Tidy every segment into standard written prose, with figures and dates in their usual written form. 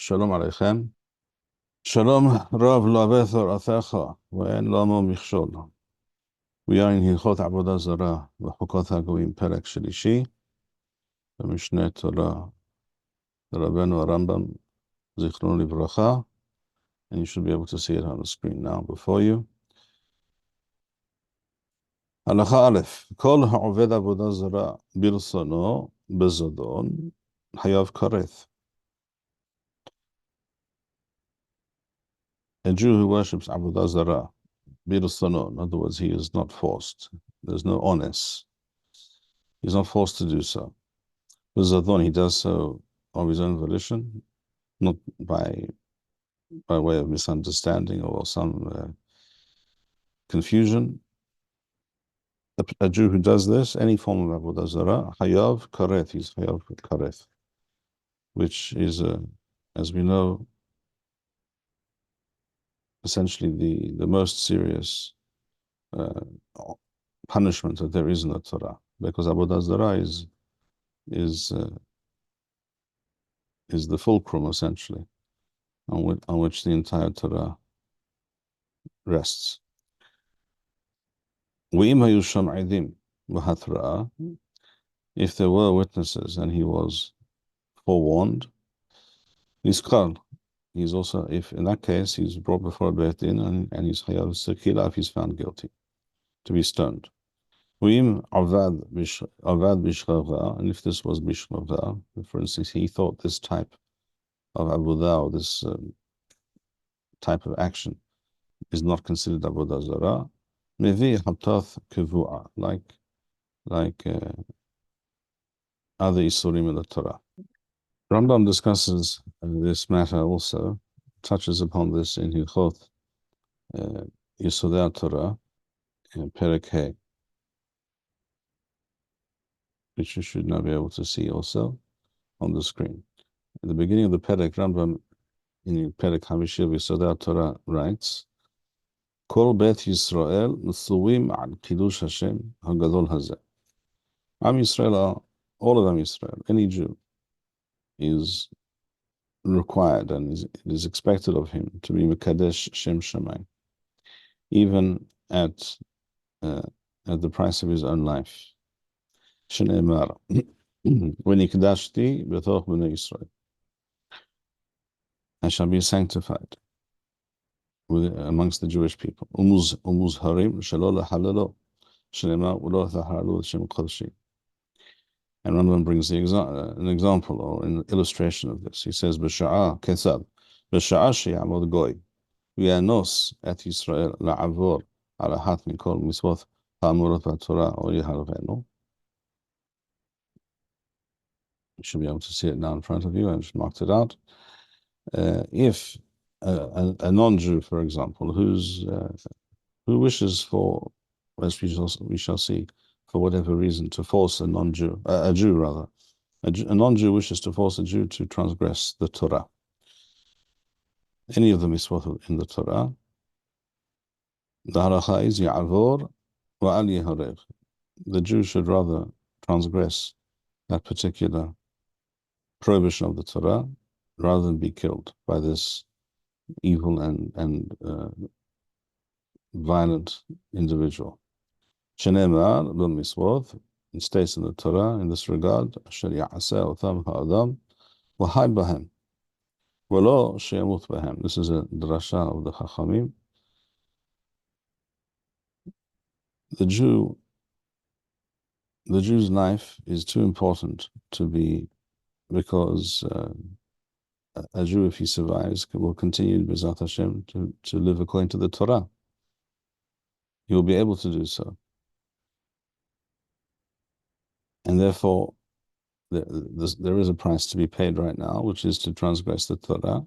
Shalom Aleichem. Shalom Rav lo avethor athecha ve'en lamo michshol. We are in Hilchot Avodah Zarah v'chukot hagoyim perek shlishi. The Mishneh Torah, the Rabbeinu Rambam Zichron Livracha, and you should be able to see it on the screen now before you. Halacha Aleph. Kol ha'oved Avodah Zarah birsono bezodon hayav kareth. A Jew who worships Avodah Zarah birsono, in other words, he is not forced. There's no onus. He's not forced to do so. Bezodon, he does so of his own volition, not by way of misunderstanding or some confusion. A Jew who does this, any form of Avodah Zarah, hayav kareth, he's hayav kareth, which is, as we know, essentially the most serious punishment that there is in the Torah, because Avodah Zarah is the fulcrum, essentially, on which the entire Torah rests. If there were witnesses and he was forewarned, he's also, if in that case he's brought before a Beit Din and he's hayav sekila if he's found guilty, to be stoned. And if this was bishchava, for instance, he thought this type of avodah or this type of action is not considered avodah zarah, mevi hatath kevua, like other isurim in the Torah. Rambam discusses this matter also, touches upon this in Hilchot Yesodei Torah, Perek He, which you should now be able to see also on the screen. At the beginning of the Perek, Rambam in Perek Hamishir Yesodei Torah writes, Kol Bet Yisrael Nuthuim al Kiddush Hashem Hagadol Hazeh. Am Yisrael, all of Am Yisrael, any Jew, is required and it is expected of him to be Mekadesh Shem Shamayim, even at the price of his own life. Shneimar, when Nikdashti b'toch b'nei Yisrael, I shall be sanctified amongst the Jewish people. Umuz harim shelo lehalelo, shneimar ulo tahalu Shem Kodeshi. And Rambam brings an example or an illustration of this. He says, "B'sha'a kesad, b'sha'a she'amod goy, v'yanos et Yisrael la'avor ala hat mikol mitzvot ha'amurot v'Torah or yihalavenu." You should be able to see it now in front of you. I just marked it out. If a non-Jew, for example, who wishes for, as we shall see, for whatever reason, to force a non-Jew, a non-Jew wishes to force a Jew to transgress the Torah, any of the mitzvot in the Torah, the halacha is ya'avor wa'al yehareg. The Jew should rather transgress that particular prohibition of the Torah rather than be killed by this evil and violent individual. Shenemar b'mitzvot, it states in the Torah in this regard, asher ya'aseh otam ha'adam v'hai b'hem v'lo she'yamut b'hem. This is a drasha of the Chachamim. The Jew's life is too important to be, because a Jew, if he survives, will continue B'ezrat Hashem to live according to the Torah. He will be able to do so. And therefore, there is a price to be paid right now, which is to transgress the Torah.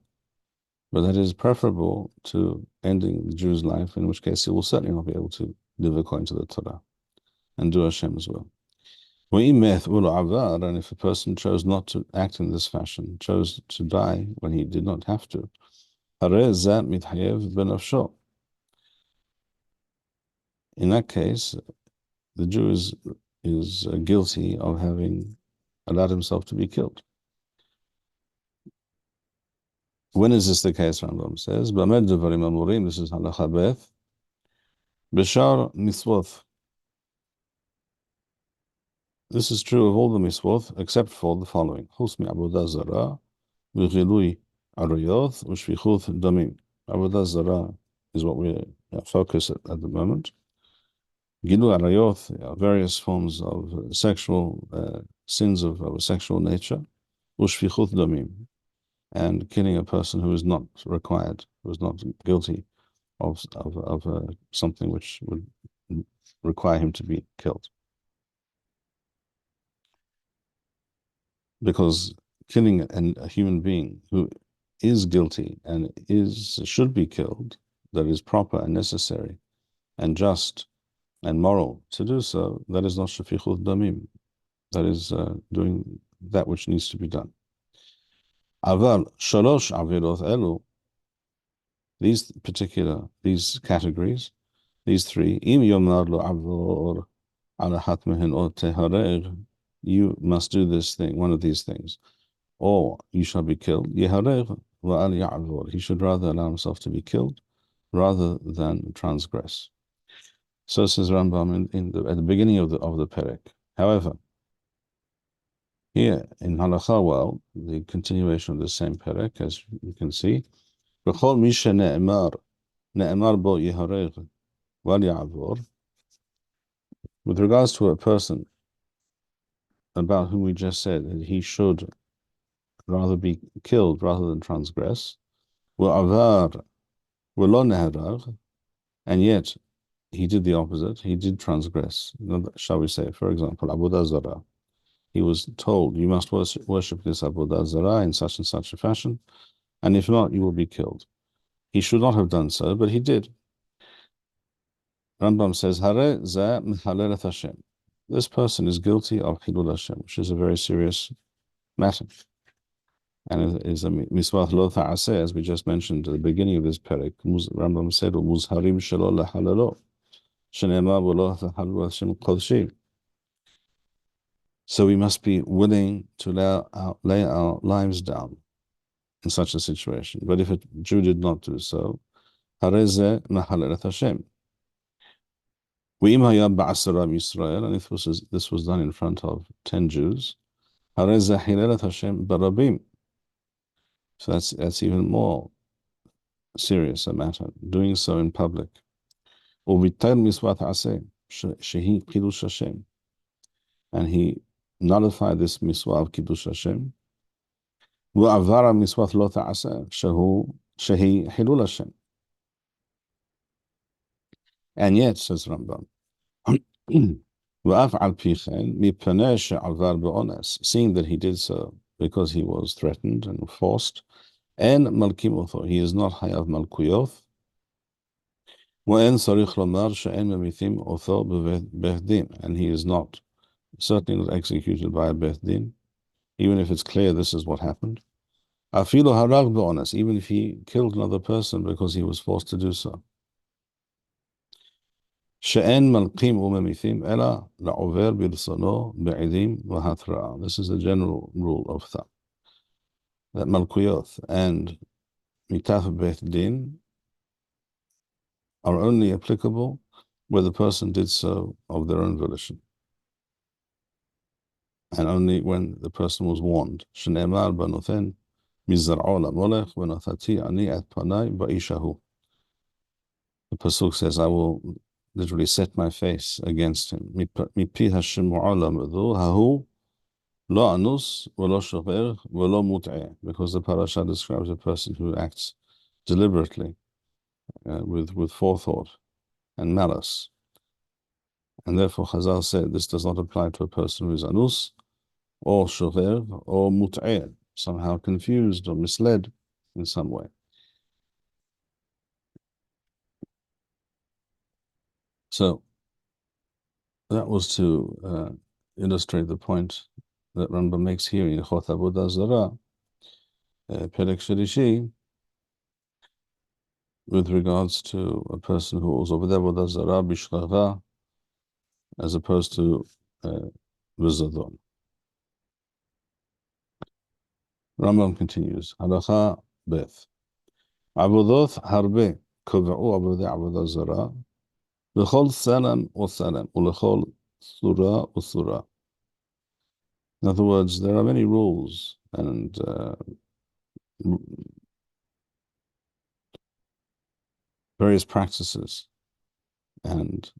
But that is preferable to ending the Jew's life, in which case he will certainly not be able to live according to the Torah and do Hashem will. And if a person chose not to act in this fashion, chose to die when he did not have to, in that case, the Jew is guilty of having allowed himself to be killed. When is this the case? Rambam says, "B'amed devarim amurim." This is halacha beth. B'shar mitzvot. This is true of all the mitzvot except for the following: Chus mi avodah zarah, v'chilui arayot, u'shvichut damim. Avodah zarah is what we focus at the moment. Gilu arayot, various forms of sexual sins of a sexual nature, u'shvichut damim, and killing a person who is not required, who is not guilty of something which would require him to be killed. Because killing a human being who is guilty and should be killed, that is proper and necessary and just and moral to do so, that is not shafichut damim. That is doing that which needs to be done. Aval shalosh avirot elu, these categories, these three, im yomar lo avor ala hatmehen o teharer, you must do this thing, one of these things, or you shall be killed. Yeharer va'al ya'avor, he should rather allow himself to be killed rather than transgress. So says Rambam at the beginning of the perek. However, here in Halacha, well, the continuation of the same perek, as you can see, B'chol misha ne'emar bo yeharer va'al ya'avor, with regards to a person about whom we just said that he should rather be killed rather than transgress, وَعَذَارْ وَلَا نَهَرَغ, and yet he did the opposite, he did transgress. Shall we say, for example, Avodah Zarah. He was told, you must worship this Avodah Zarah in such and such a fashion, and if not, you will be killed. He should not have done so, but he did. Rambam says, Hare za michaleret Hashem. This person is guilty of Hilul Hashem, which is a very serious matter. And it is a miswah lo ta'aseh, as we just mentioned at the beginning of this perek. Rambam said, "Muzharim shelo lahalalo, shenema v'lo tahalu Hashem kodshi." So we must be willing to lay our lives down in such a situation. But if a Jew did not do so, hareze mahalaret Hashem. V'im hayam ba'asara Yisrael, and if this was done in front of 10 Jews, hareze hilaret Hashem barabim. So that's even more serious a matter, doing so in public. And he nullified this miswah of Kiddush Hashem. And yet, says Rambam, seeing that he did so because he was threatened and forced, and malkim, he is not hayav malkuyoth, and he is not certainly not executed by a Beth Din, even if it's clear this is what happened. Even if he killed another person because he was forced to do so. This is the general rule of thumb, that Malkuyoth and Mitaf Beth Din are only applicable where the person did so of their own volition, and only when the person was warned. The Pasuk says, I will literally set my face against him. Because the parasha describes a person who acts deliberately, with forethought and malice. And therefore Chazal said this does not apply to a person who is anus, or shover, or mut'eh, somehow confused or misled in some way. So that was to illustrate the point that Rambam makes here in Hilchot Avodah Zarah, Perek Shlishi, with regards to a person who was over there Avodah Zarah b'shchava, as opposed to v'zadon. Rambam continues, Halacha birth. עבודות הרבה קבעו עבודי עבודה זרה, לכל צלם וצלם, ולכל צורה וצורה. In other words, there are many rules and various practices and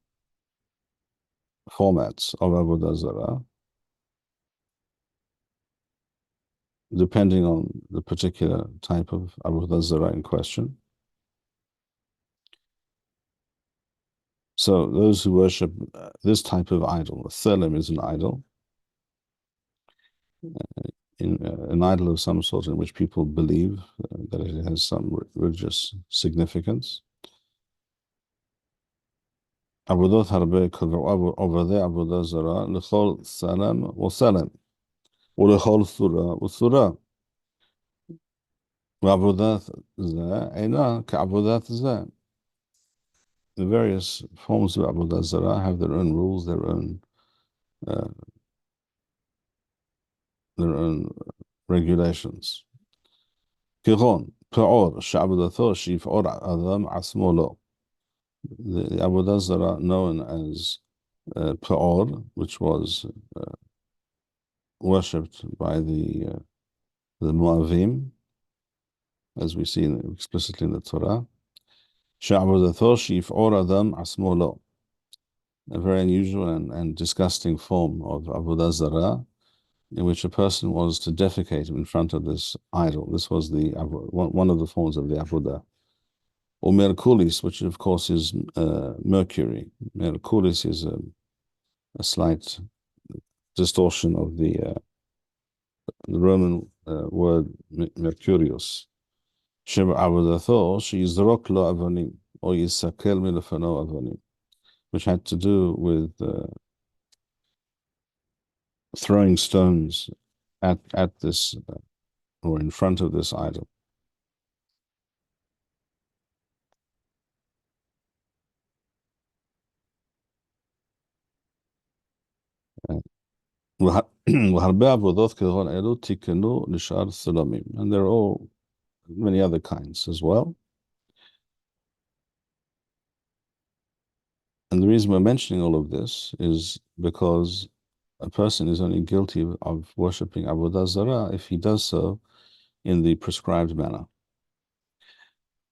formats of Avodah Zarah, depending on the particular type of Avodah Zarah in question. So those who worship this type of idol, a thelem is an idol, an idol of some sort in which people believe that it has some religious significance. עבודות הרבה קבעו עבודי עבודה זרה לכל צלם וצלם ולכל צורה וצורה. ועבודת זה אינה כעבודת זה. The various forms of Avodah Zarah have their own rules, their own regulations. כגון פעור שעבודתו שיפעור אדם עצמו לו. The Avodah Zarah known as Pa'or, which was worshipped by the Moavim, as we see explicitly in the Torah. Sha'avodato shif'or adam asmo lo. A very unusual and disgusting form of Avodah Zarah, in which a person was to defecate in front of this idol. This was one of the forms of the Avodah. Or Merkulis, which of course is mercury. Merkulis is a slight distortion of the Roman word Mercurius. Sheba Avodatho, sheyizrok lo avonim, or yisakel milefano avonim, which had to do with throwing stones at this or in front of this idol. והרבה עבודות כגון אלו תיקנו לשאר סלמים, and there are all many other kinds as well. And the reason we're mentioning all of this is because a person is only guilty of worshipping Avodah Zarah if he does so in the prescribed manner.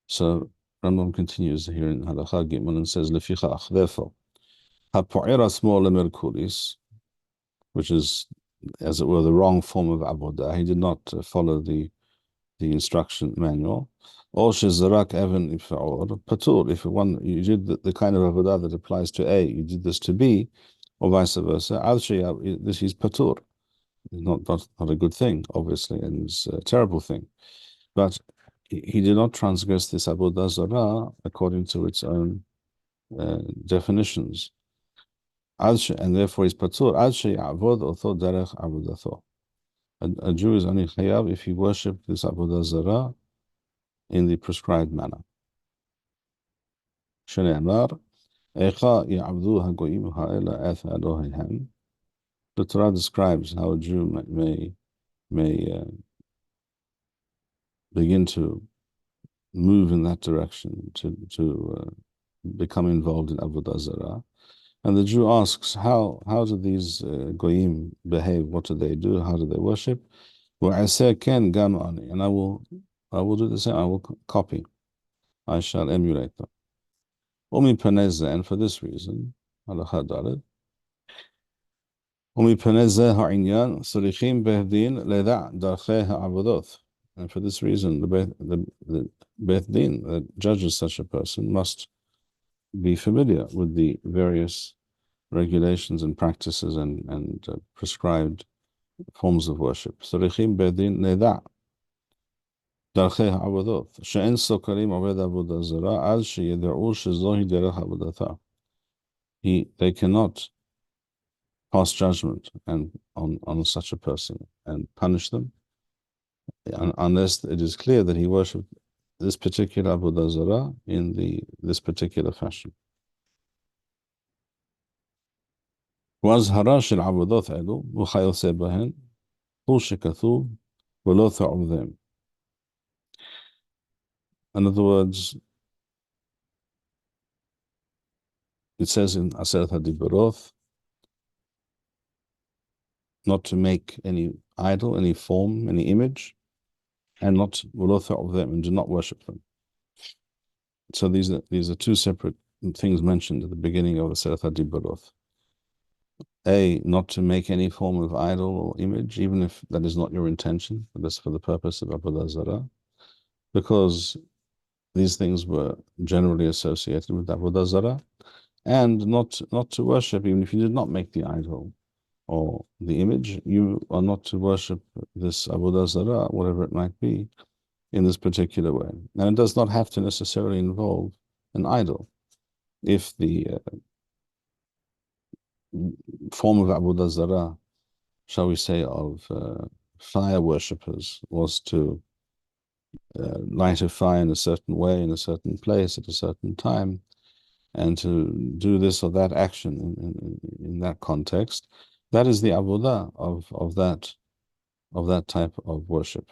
So Rambam continues here in Halakha Gimel and says, Lefichach, therefore, hapo'er asmo lemerkulis, which is, as it were, the wrong form of Avodah. He did not follow the instruction manual. Or shezarak even ifa'or patur. If you did the kind of Avodah that applies to A, you did this to B, or vice versa. This is patur. Not a good thing, obviously, and it's a terrible thing. But he did not transgress this Avodah Zarah according to its own definitions. And therefore he's patur. A Jew is only chayav if he worshipped this Avodah Zarah in the prescribed manner. The Torah describes how a Jew may begin to move in that direction, to become involved in Avodah Zarah. And the Jew asks, how do these goyim behave? What do they do? How do they worship? And I will do the same. I will copy. I shall emulate them. And for this reason, halakha daled. And for this reason, the Beth Din that judges such a person must be familiar with the various regulations and practices and prescribed forms of worship. Sarichim bedin neda darchei ha'avodot she'en sokarim aved avodah zarah ad sheyeda'u shezohi derech avodatha. They cannot pass judgment on such a person and punish them unless it is clear that he worshipped this particular avodah zarah in this particular fashion. והזהרה של עבודות אלו וכיוצא בהן הוא שכתוב ולא תעבדם. In other words, it says in Aseret HaDibaroth not to make any idol, any form, any image, and not of them, and do not worship them. So these are two separate things mentioned at the beginning of the Aseret HaDibaroth. A, not to make any form of idol or image, even if that is not your intention, but that's for the purpose of Avodah Zarah, because these things were generally associated with Avodah Zarah, and not to worship, even if you did not make the idol or the image, you are not to worship this Avodah Zarah, whatever it might be, in this particular way. And it does not have to necessarily involve an idol. If the form of Avodah Zarah, shall we say, of fire worshippers was to light a fire in a certain way, in a certain place, at a certain time, and to do this or that action in that context, that is the avodah of that type of worship,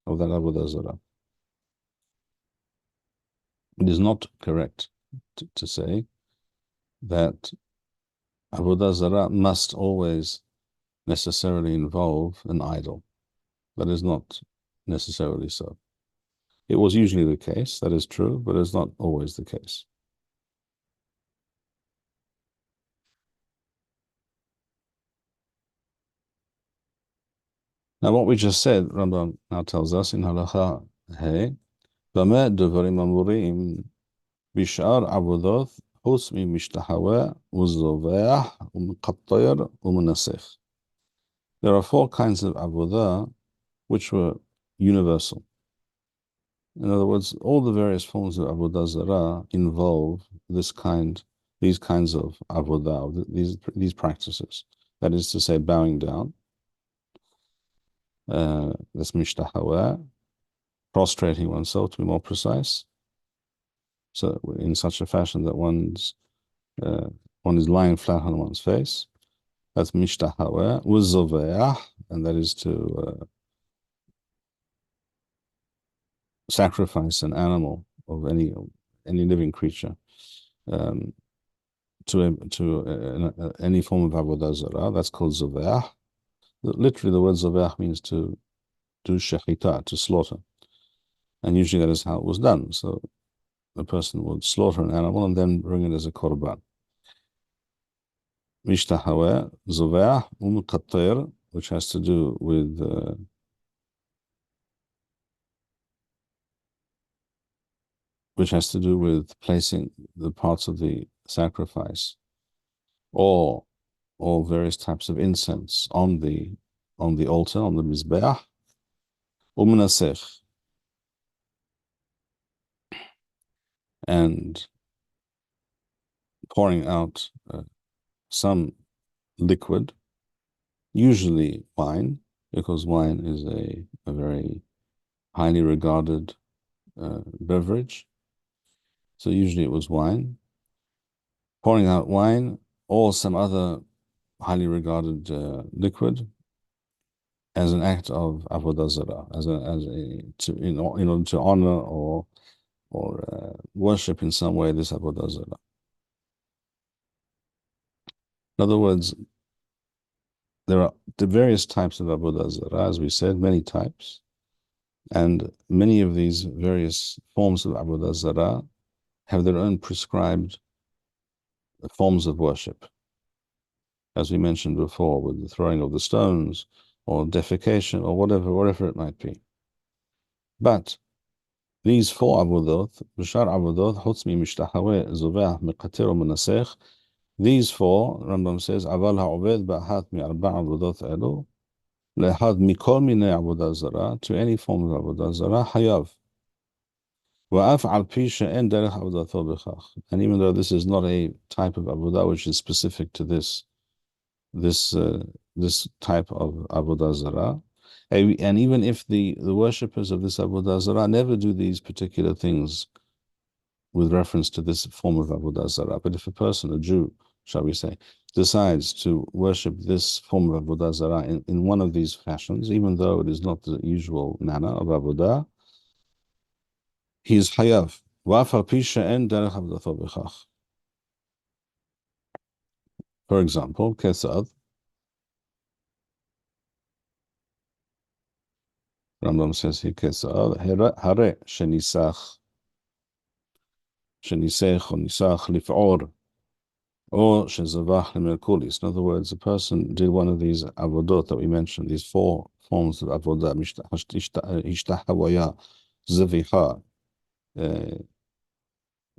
of that Avodah Zarah. It is not correct to say that Avodah Zarah must always necessarily involve an idol. That is not necessarily so. It was usually the case, that is true, but it's not always the case. Now, what we just said, Rambam now tells us in Halacha Hey, Bama Devarim Amurim Bishar Avodoth Hus Mishtahawa Uzoveah Umqattayr Umunasech. There are four kinds of Avodah which were universal. In other words, all the various forms of Avodah Zarah involve these kinds of Avodah, these practices. That is to say, bowing down. That's Mishtahawa, prostrating oneself, to be more precise. So in such a fashion that one is lying flat on one's face. That's Mishtahawa. Uzoveah, and that is to sacrifice an animal of any living creature to any form of Avodah Zarah. That's called Zoveah. Literally, the word Zoveah means to do shechita, to slaughter. And usually that is how it was done. So a person would slaughter an animal and then bring it as a korban. Mishtahawa, Zoveah, Umqattayr, which has to do with placing the parts of the sacrifice or various types of incense on the altar, on the mizbeach, u'menasech, and pouring out some liquid, usually wine, because wine is a very highly regarded beverage. So usually it was wine, pouring out wine or some other highly regarded liquid as an act of Avodah Zarah, in order to honor or worship in some way this Avodah Zarah. In other words, there are the various types of Avodah Zarah, as we said, many types, and many of these various forms of Avodah Zarah have their own prescribed forms of worship, as we mentioned before, with the throwing of the stones or defecation or whatever it might be. But these four Avodot, Bishar Avodot, Hutzmi Mishtahaweh, Zoveh, Meqatir, Menasech, these four, Rambam says, Aval ha'oved ba'ahat mi'arba' Avodot elu, le'ahad mikol minei Avodah Zarah, to any form of Avodah Zarah, hayav. Wa'af al pi she'en derech avodato b'chach. And even though this is not a type of Avodah which is specific to this type of Avodah Zarah, and even if the worshippers of this Avodah Zarah never do these particular things with reference to this form of Avodah Zarah, but if a person, a Jew, shall we say, decides to worship this form of Avodah Zarah in one of these fashions, even though it is not the usual manner of Avodah, he's hayav. ואף על פי שאין דרך עבודתו בכך. For example, כיצד? Rambam says here, כיצד? הרי שניסח או ניסח לפעור, or שזבח למרקוליס. In other words, a person did one of these avodot that we mentioned, these four forms of avodah, השתחוויה, זביחה,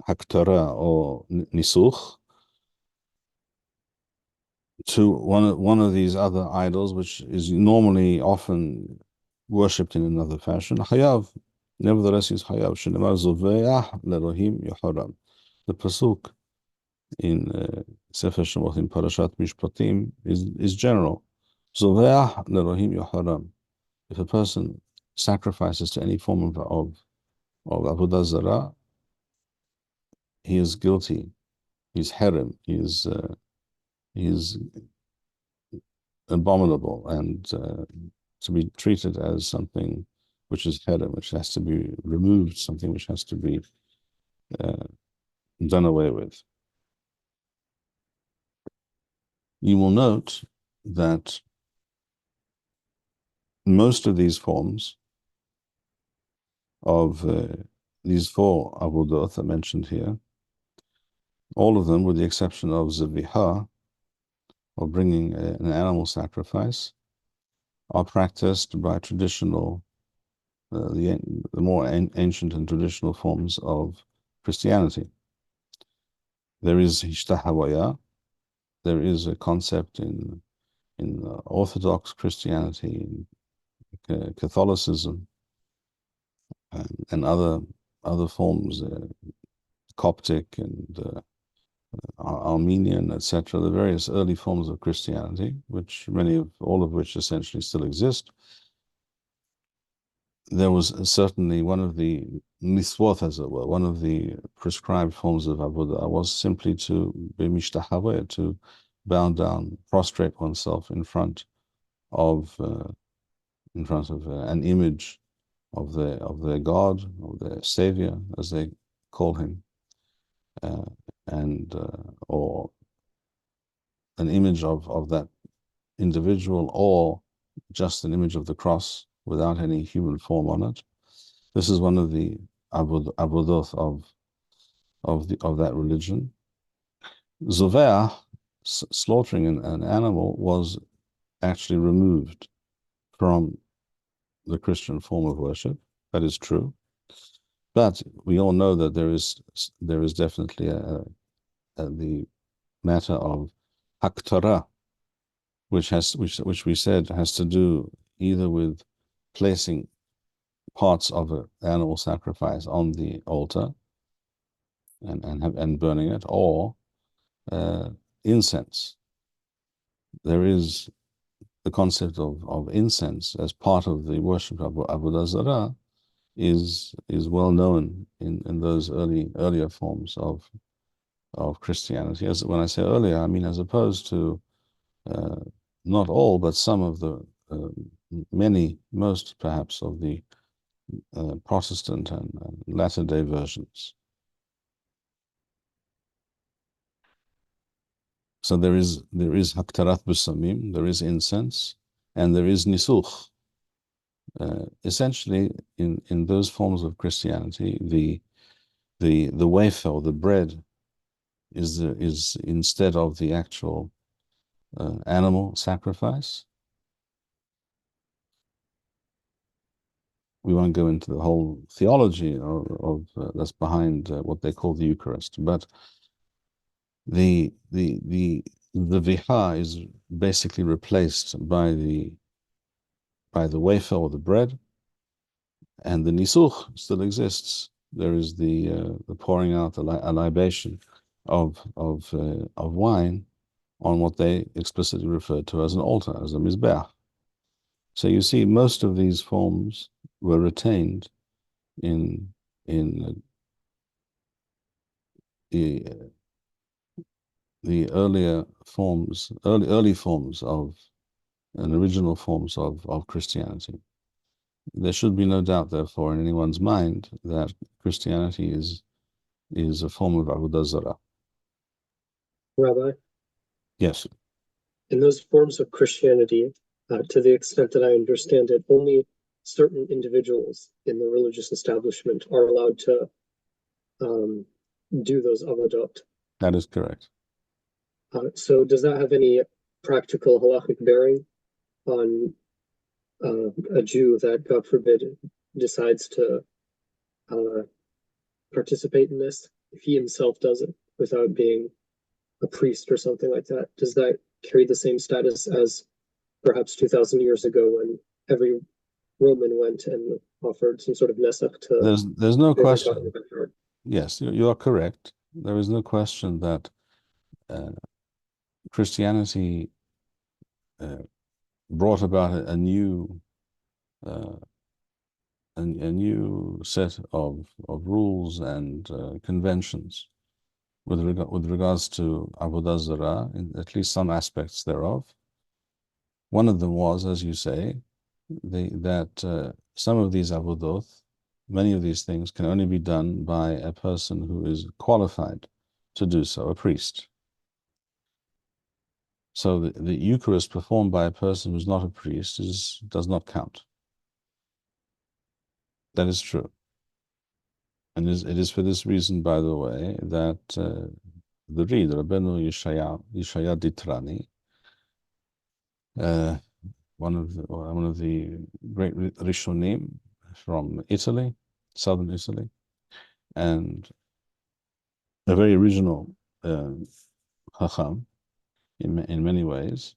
הקטרה, or nisuch, to one of these other idols, which is normally often worshipped in another fashion. Hayav, nevertheless, is hayav. Shenemar zoveach lerohim yoharam. The pasuk in Sefer Shemot in Parashat Mishpatim is general. Zoveach lerohim yoharam. If a person sacrifices to any form of avodah zarah, he is guilty. He's herem. He is abominable and to be treated as something which is herem, which has to be removed, something which has to be done away with. You will note that most of these forms of these four avodot I mentioned here, all of them, with the exception of zabiha, or bringing an animal sacrifice, are practiced by traditional, the more ancient and traditional forms of Christianity. There is hishtahawaya. There is a concept in Orthodox Christianity, in Catholicism, and other forms, Coptic and Armenian, etc. The various early forms of Christianity, which all of which essentially still exist. There was certainly one of the miswot, as it were, one of the prescribed forms of avodah was simply to be mishtahaweh, to bow down, prostrate oneself in front of an image of their God, of their Savior, as they call him, or an image of that individual, or just an image of the cross without any human form on it. This is one of the avodoth of that religion. Zoveah, slaughtering an animal, was actually removed from the Christian form of worship. That is true, but we all know that there is definitely the matter of haktara, which we said has to do either with placing parts of an animal sacrifice on the altar and burning it, or incense. There is the concept of incense as part of the worship of Avodah Zarah is well known in those earlier forms of Christianity. As when I say earlier, I mean as opposed to not all, but some of the most perhaps of the Protestant and Latter-day versions. So there is haktarat b'samim, there is incense, and there is nisuch. Essentially, in those forms of Christianity, the wafer or the bread is instead of the actual animal sacrifice. We won't go into the whole theology of that's behind what they call the Eucharist, but the viha is basically replaced by the wafer or the bread, and the nisuch still exists. There is the pouring out a libation of wine on what they explicitly referred to as an altar, as a mizbeach. So you see, most of these forms were retained in the early forms of and original forms of Christianity. There should be no doubt, therefore, in anyone's mind that Christianity is a form of Avodah Zarah. Rabbi, Yes. in those forms of Christianity, to the extent that I understand it, only certain individuals in the religious establishment are allowed to do those avodah. That is correct. So does that have any practical halachic bearing on a Jew that, God forbid, decides to participate in this? If he himself does it without being a priest or something like that, does that carry the same status as perhaps 2,000 years ago when every Roman went and offered some sort of nesach to There's no their God in question. the backyard? Yes, you are correct. There is no question that Christianity brought about a new set of rules and conventions with regards to Avodah Zarah, in at least some aspects thereof. One of them was, as you say, that some of these avodoth, many of these things, can only be done by a person who is qualified to do so, a priest. So the Eucharist performed by a person who's not a priest does not count. That is true. And it is for this reason, by the way, that the Reed, Rabbeinu Yeshaya Ditrani, one of the great Rishonim from Italy, southern Italy, and a very original Chacham in many ways.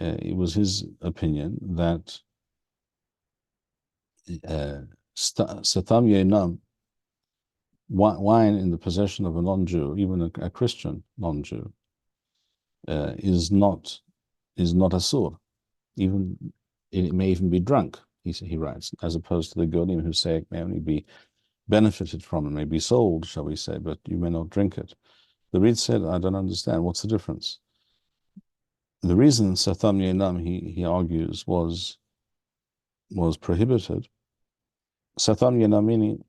It was his opinion that Satam Yenam, wine in the possession of a non-Jew, even a Christian non-Jew, is not asur. Even it may even be drunk. He writes, as opposed to the Godim who say it may only be benefited from, it may be sold, shall we say, but you may not drink it. The Reed said, I don't understand. What's the difference? The reason Satam Yenam, he argues, was prohibited. Satam Yenam meaning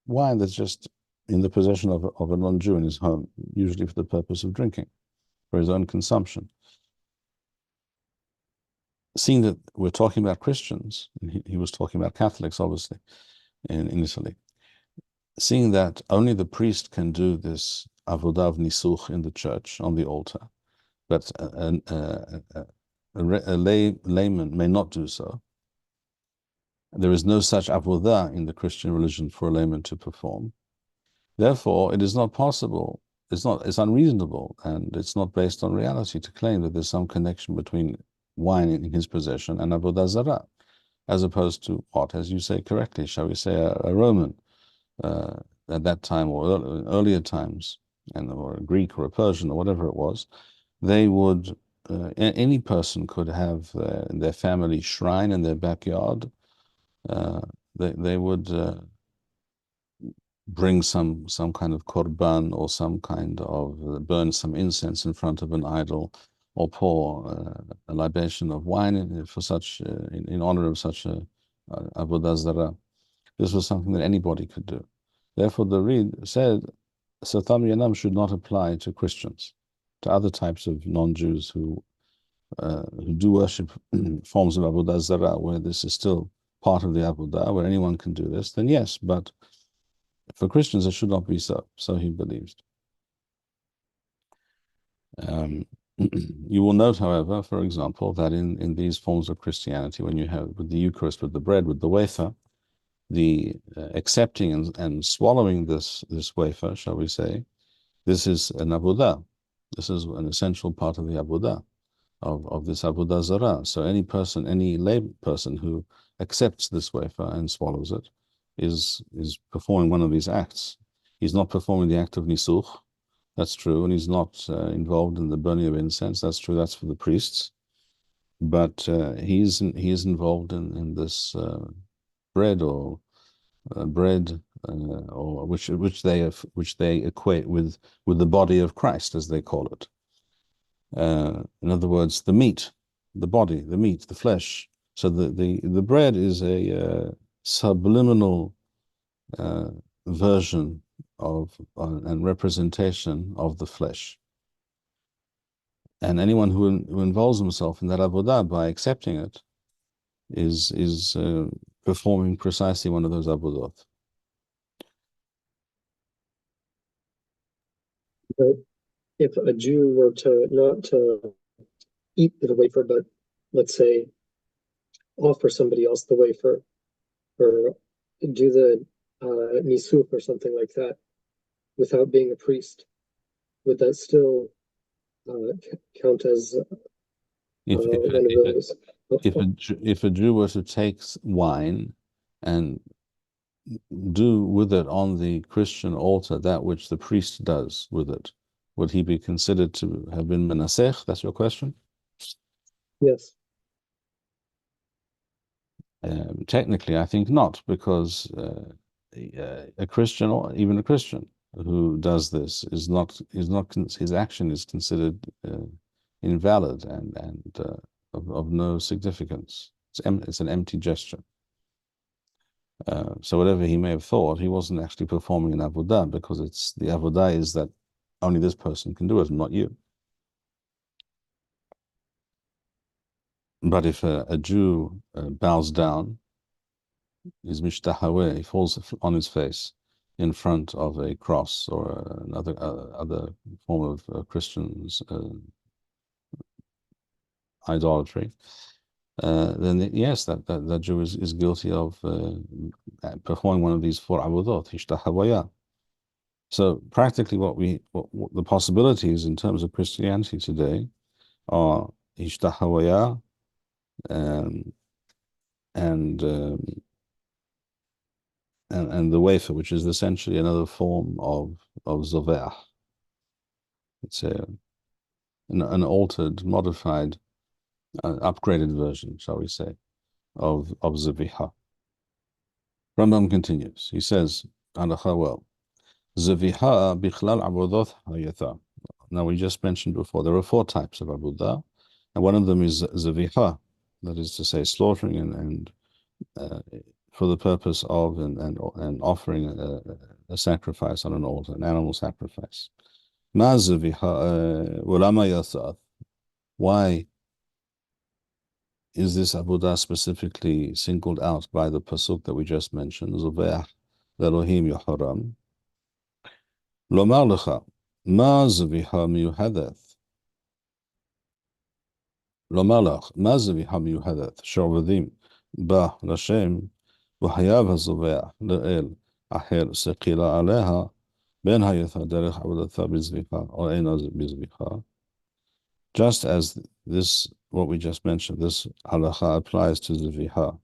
wine that's just in the possession of a non-Jew in his home, usually for the purpose of drinking, for his own consumption. Seeing that we're talking about Christians, and he was talking about Catholics, obviously, in Italy, seeing that only the priest can do this avodah nisuch in the church, on the altar, but a layman may not do so. There is no such avodah in the Christian religion for a layman to perform. Therefore, it is not possible, it's unreasonable, and it's not based on reality to claim that there's some connection between wine in his possession and Avodah Zarah, as opposed to what, as you say correctly, shall we say, a Roman at that time or earlier times, or a Greek or a Persian or whatever it was, they would, any person could have their family shrine in their backyard. They would bring some kind of korban or some kind of burn some incense in front of an idol, or pour a libation of wine for such in honor of such a avodah zarah. This was something that anybody could do. Therefore, the Reed said Satam Yanam should not apply to Christians, to other types of non-Jews who do worship forms of avodah zarah, where this is still part of the avodah, where anyone can do this. Then yes, but for Christians, it should not be so. So he believes. You will note, however, for example, that in these forms of Christianity, when you have with the Eucharist, with the bread, with the wafer, the accepting and swallowing this wafer, shall we say, this is an avodah. This is an essential part of the avodah, of this avodah zarah. So any person, any lay person who accepts this wafer and swallows it is performing one of these acts. He's not performing the act of nisuch, that's true, and he's not involved in the burning of incense, that's true, that's for the priests. But he is involved in this bread or which they equate with the body of Christ, as they call it. In other words, the meat, the body, the meat, the flesh So the bread is a subliminal version of and representation of the flesh. And anyone who involves himself in that avodah by accepting it is performing precisely one of those avodot. But if a Jew were to not to eat the wafer, but let's say offer somebody else the wafer, or do the nisuf or something like that without being a priest, would that still count as If one of those? if a Jew were to take wine and do with it on the Christian altar that which the priest does with it, would he be considered to have been menasech? That's your question? Yes. Technically, I think not, because a Christian, or even a Christian who does this, is not his action is considered invalid and of no significance. It's an empty gesture. So whatever he may have thought, he wasn't actually performing an avodah, because the avodah is that only this person can do it, and not you. But if a Jew bows down, is mishtahaweh, he falls on his face in front of a cross or another other form of Christians idolatry, then yes, that Jew is guilty of performing one of these four avodot, hishtahawaya. So practically, what the possibilities in terms of Christianity today are hishtahawaya, um, and the wafer, which is essentially another form of zoveach. It's an altered, modified, upgraded version, shall we say, of zaviha. Rambam continues. He says, "Halacha well, zaviha bichlal avodah hayatha." Now we just mentioned before there are four types of avodah, and one of them is zaviha, that is to say, slaughtering and for the purpose of and offering a sacrifice on an altar, an animal sacrifice. Ma zaviha ulama yasat. Why is this avodah specifically singled out by the pasuk that we just mentioned? Zuveach Elohim Yaharam. Lomar lecha, ma zaviha miyuhadat. Lomar lech, ma zaviha miyuhadat. Shorvadim ba Lashem v'hayav hazuveach le'el aher seqila aleha ben hayatha derech avodatha bizvicha or ena bizvicha. Just as this, what we just mentioned, this halacha applies to zaviha,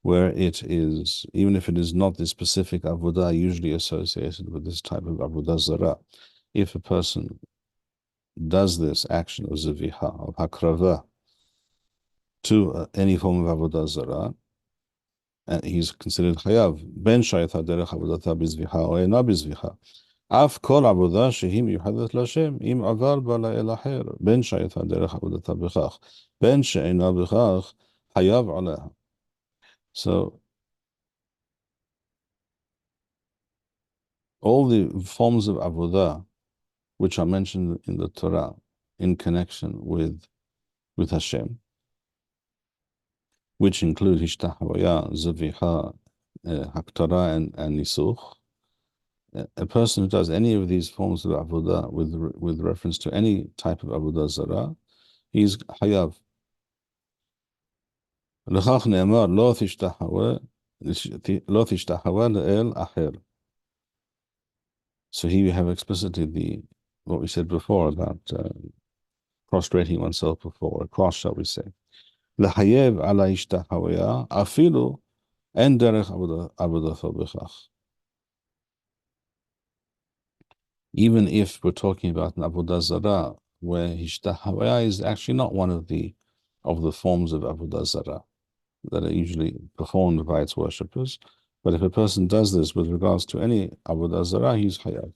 where it is, even if it is not the specific avodah usually associated with this type of avodah zarah, if a person does this action of zaviha, of hakrava, to any form of avodah zarah, and he's considered chayav, ben shayat haderech avodatha bizviha or ena bizviha. אף כל עבודה שהיא מיוחדת להשם, אם עבר בה לאל אחר, בין שהייתה דרך עבודתה בכך, בין שאינה בכך, חייב עליה. So, all the forms of avodah which are mentioned in the Torah in connection with Hashem, which include hishtahawaya, zaviha, haktara, and nisuch, a person who does any of these forms of avodah with reference to any type of avodah zarah, he's hayav. לכך נאמר לא תשתחווה לאל אחר. So here we have explicitly what we said before about prostrating oneself before a cross, shall we say. לחייב על ההשתחוויה אפילו אין דרך עבודתו בכך. Even if we're talking about an avodah zarah, where hishtahawaya is actually not one of the forms of avodah zarah that are usually performed by its worshippers, but if a person does this with regards to any avodah zarah, he's hayav.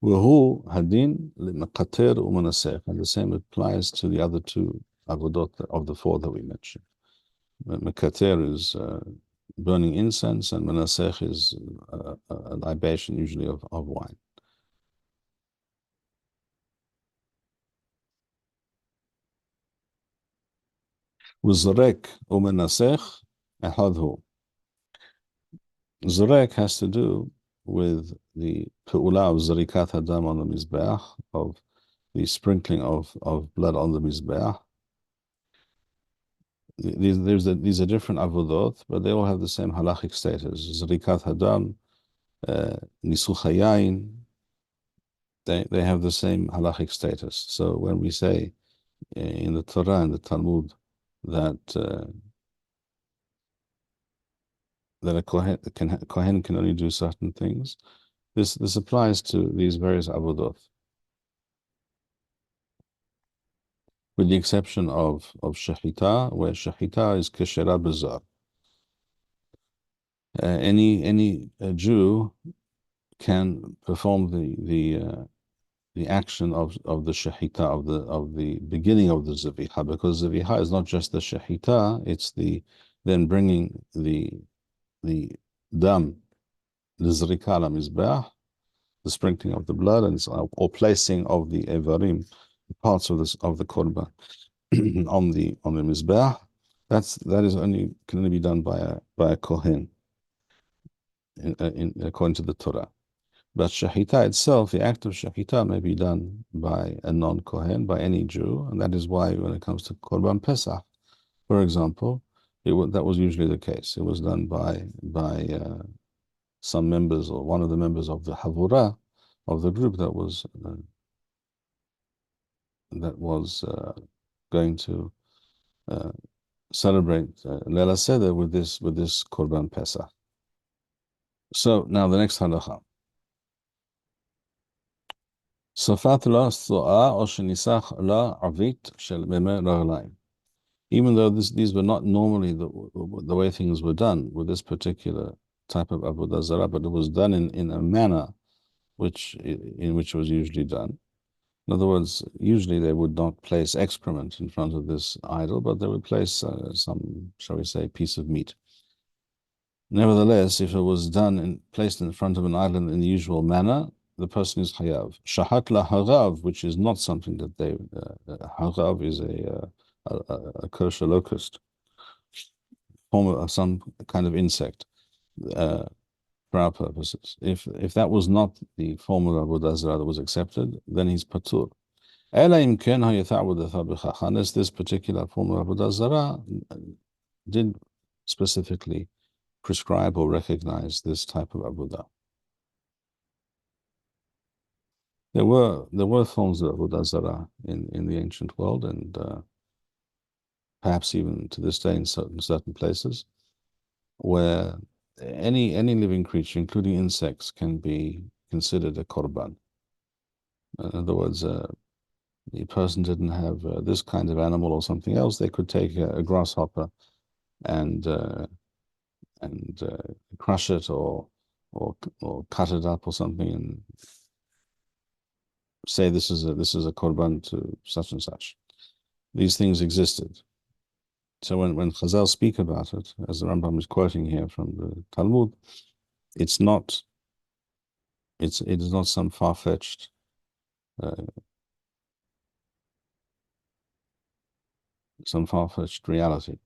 Who hadin li'maqater u'manasech, and the same applies to the other two avodot of the four that we mentioned. Mekater is burning incense, and Menasech is a libation, usually of wine. Uzrek umenasech ehadhu. Zurek has to do with the pe'ula of zarikat hadam on the mizbeach, of the sprinkling of blood on the mizbeach. These are different avodot, but they all have the same halachic status. Zarikat hadam, nisuch hayayin, they have the same halachic status. So when we say in the Torah and the Talmud that that a kohen can only do certain things, this applies to these various avodot, with the exception of shahita, where shahita is keshera bezar. Any Jew can perform the action of the shahita, of the beginning of the zaviha, because zaviha is not just the shahita; it's the then bringing the dam, the zrika ala mizbeach, the sprinkling of the blood, and or placing of the evarim, parts of the korban, on the mizbeach. Can only be done by a kohen, according to the Torah. But shahita itself, the act of shahita, may be done by a non-kohen, by any Jew, and that is why when it comes to korban pesach, for example, that was usually the case. It was done by some members, or one of the members of the havurah of the group that was going to celebrate Leila Seder with this korban pesach. So now the next halacha. Safat la su'a or shenisach la avit shel meme raglaim. Even though these were not normally the way things were done with this particular type of avodah zarah, but it was done in a manner in which it was usually done. In other words, usually they would not place excrement in front of this idol, but they would place some, shall we say, piece of meat. Nevertheless, if it was placed in front of an idol in the usual manner, the person is hayav. Shahat la harav, which is not something that they harav is a kosher locust, form of some kind of insect, for our purposes. If that was not the form of avodah zarah that was accepted, then he's patur. Unless this particular form of avodah zarah did specifically prescribe or recognize this type of avodah. There were forms of avodah zarah in the ancient world, and perhaps even to this day in certain places, where any living creature, including insects, can be considered a korban. In other words, the person didn't have this kind of animal or something else, they could take a grasshopper and crush it or cut it up or something and say this is a korban to such and such. These things existed. So when Chazal speak about it, as the Rambam is quoting here from the Talmud, it is not some far-fetched reality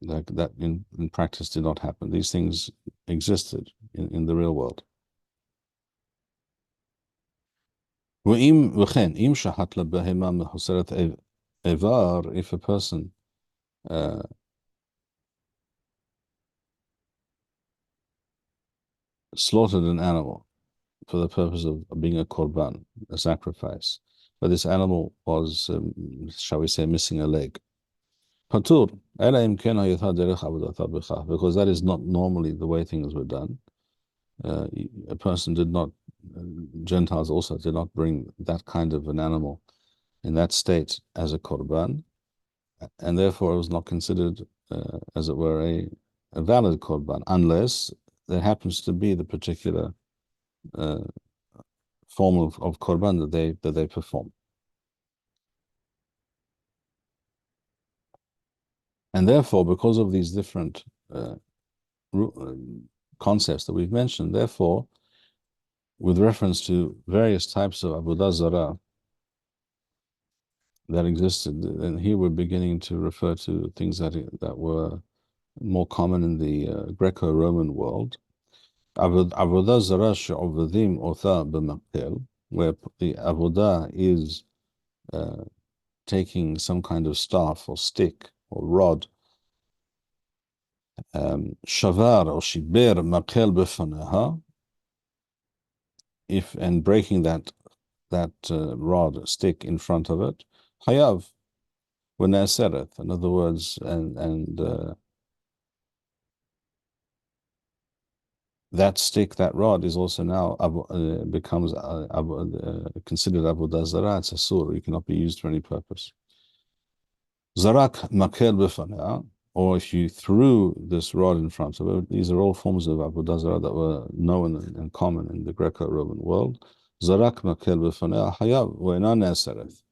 that in practice did not happen. These things existed in the real world. If a person slaughtered an animal for the purpose of being a korban, a sacrifice, but this animal was, shall we say, missing a leg, patur, because that is not normally the way things were done. A person did not, Gentiles also did not bring that kind of an animal in that state as a korban, and therefore it was not considered, as it were, a valid korban, unless there happens to be the particular form of korban that they perform. And therefore, because of these different concepts that we've mentioned, therefore, with reference to various types of Avodah Zarah that existed, and here we're beginning to refer to things that were more common in the Greco-Roman world. Avodah Zarah she'ovadim otha b'maktel, where the Avodah is taking some kind of staff or stick or rod, shavar or shiber makel b'faneha, and breaking that rod stick in front of it, hayav v'ne'aseret. In other words, and that stick, that rod, is also now becomes considered avodah zarah. It's asur. It cannot be used for any purpose. Zarak makel b'faneh, or if you threw this rod in front of it. These are all forms of avodah zarah that were known and common in the Greco-Roman world. Zarak makel b'faneh hayav ve'ena ne'aseret.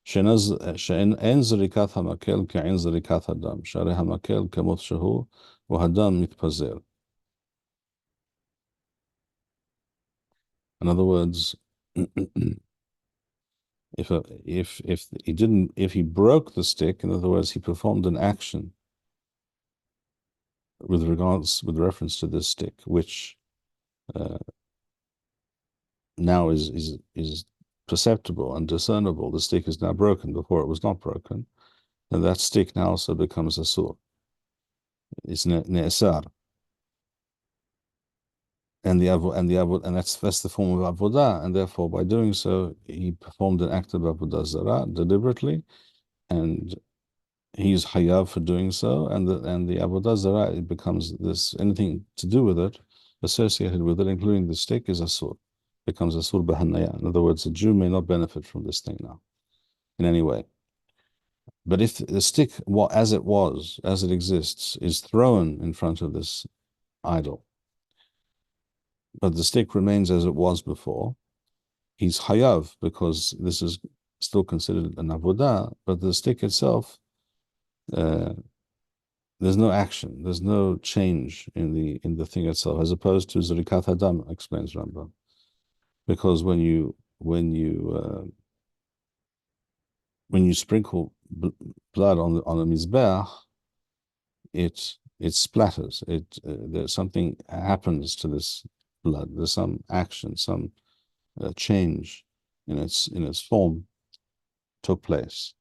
שאין זריקת המקל כעין זריקת הדם, שהרי המקל כמות שהוא, והדם מתפזר. In other words, if he broke the stick, in other words, he performed an action with reference to this stick, which now is perceptible and discernible. The stick is now broken. Before it was not broken, then that stick now also becomes asur. It's ne'esar. And that's the form of avodah, and therefore by doing so he performed an act of avodah zarah deliberately, and he's hayav for doing so, and the avodah zarah, it becomes this, anything to do with it, associated with it, including the stick, is asur, becomes asur b'hanaya. In other words, a Jew may not benefit from this thing now in any way. But if the stick, as it exists, is thrown in front of this idol, but the stick remains as it was before, he's hayav, because this is still considered an avodah, but the stick itself, there's no action, there's no change in the thing itself, as opposed to zarikat hadam, explains Rambam, because when you sprinkle blood on a mizbeach, it splatters. There's something happens to this blood. There's some action, some change in its form took place,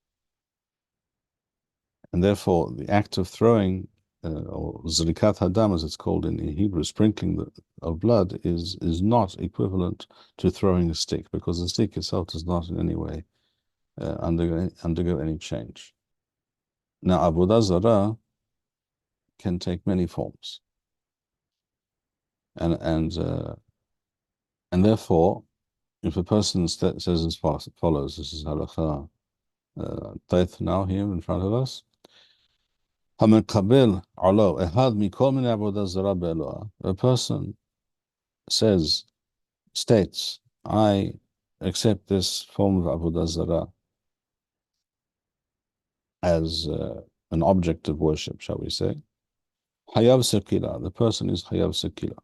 and therefore the act of throwing, or zrikat hadam, as it's called in Hebrew, sprinkling of blood, is not equivalent to throwing a stick, because the stick itself does not in any way undergo any change. Now, avodah zarah can take many forms, and therefore, if a person says as follows, this is halakha taith now here in front of us. A person states, I accept this form of avodah zarah as an object of worship, shall we say. Hayav sekila, the person is hayav sekila.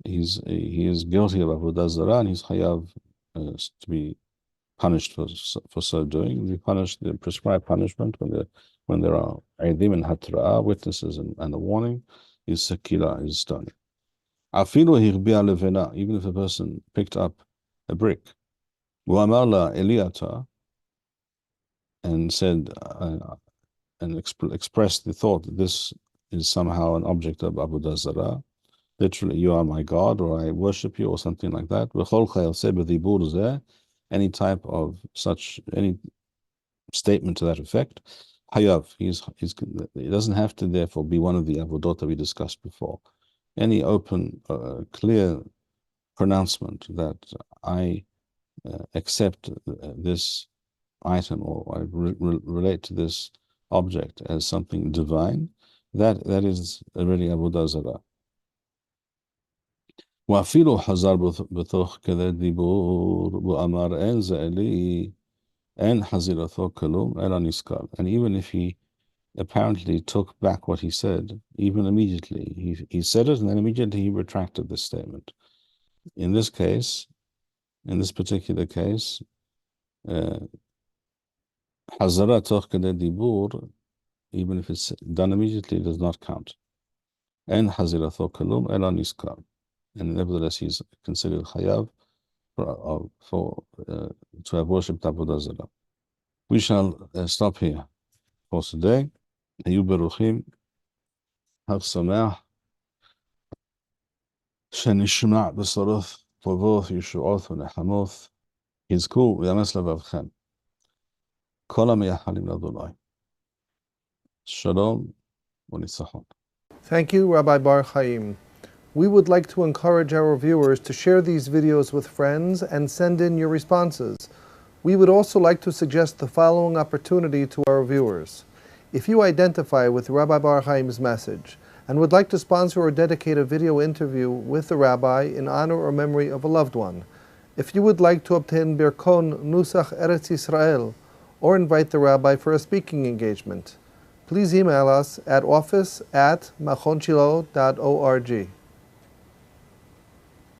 He is guilty of avodah zarah, and he's hayav to be punished for so doing. The prescribed punishment when there are aidim and hatra'ah, witnesses and a warning, is sekila, is stoning. Afilu hirbia levena, even if a person picked up a brick, wa'amar eliata, and said and expressed the thought that this is somehow an object of avodah zarah, literally, you are my God, or I worship you, or something like that. Any type of any statement to that effect, hayav, he doesn't have to therefore be one of the avodot that we discussed before. Any open, clear pronouncement that I accept this item, or I relate to this object as something divine, that is already avodah zarah. ואפילו חזר בתוך כדי דיבור ואמר אין זה לי, אין חזירתו כלום, אלא נזכר. And even if he apparently took back what he said, even immediately. He said it and then immediately he retracted this statement. In this case, in this particular case, Hazara toch kede dibur, even if it's done immediately, does not count. And Hazira toch kalum ela niskar. And nevertheless, he's considered chayav to have worshipped Avodah Zarah. We shall stop here for today. היו ברוכים, חג שמח, שנשמע בשורות טובות, ישועות ונחמות, יזכו ויאמץ לבבכם. כל המייחלים לאדוני. שלום וניצחון. Thank you, Rabbi Bar-Hayim. We would like to encourage our viewers to share these videos with friends and send in your responses. We would also like to suggest the following opportunity to our viewers. If you identify with Rabbi Bar-Hayim's message and would like to sponsor or dedicate a video interview with the rabbi in honor or memory of a loved one, if you would like to obtain Birkon Nusach Eretz Yisrael or invite the rabbi for a speaking engagement, please email us at office@machonshilo.org.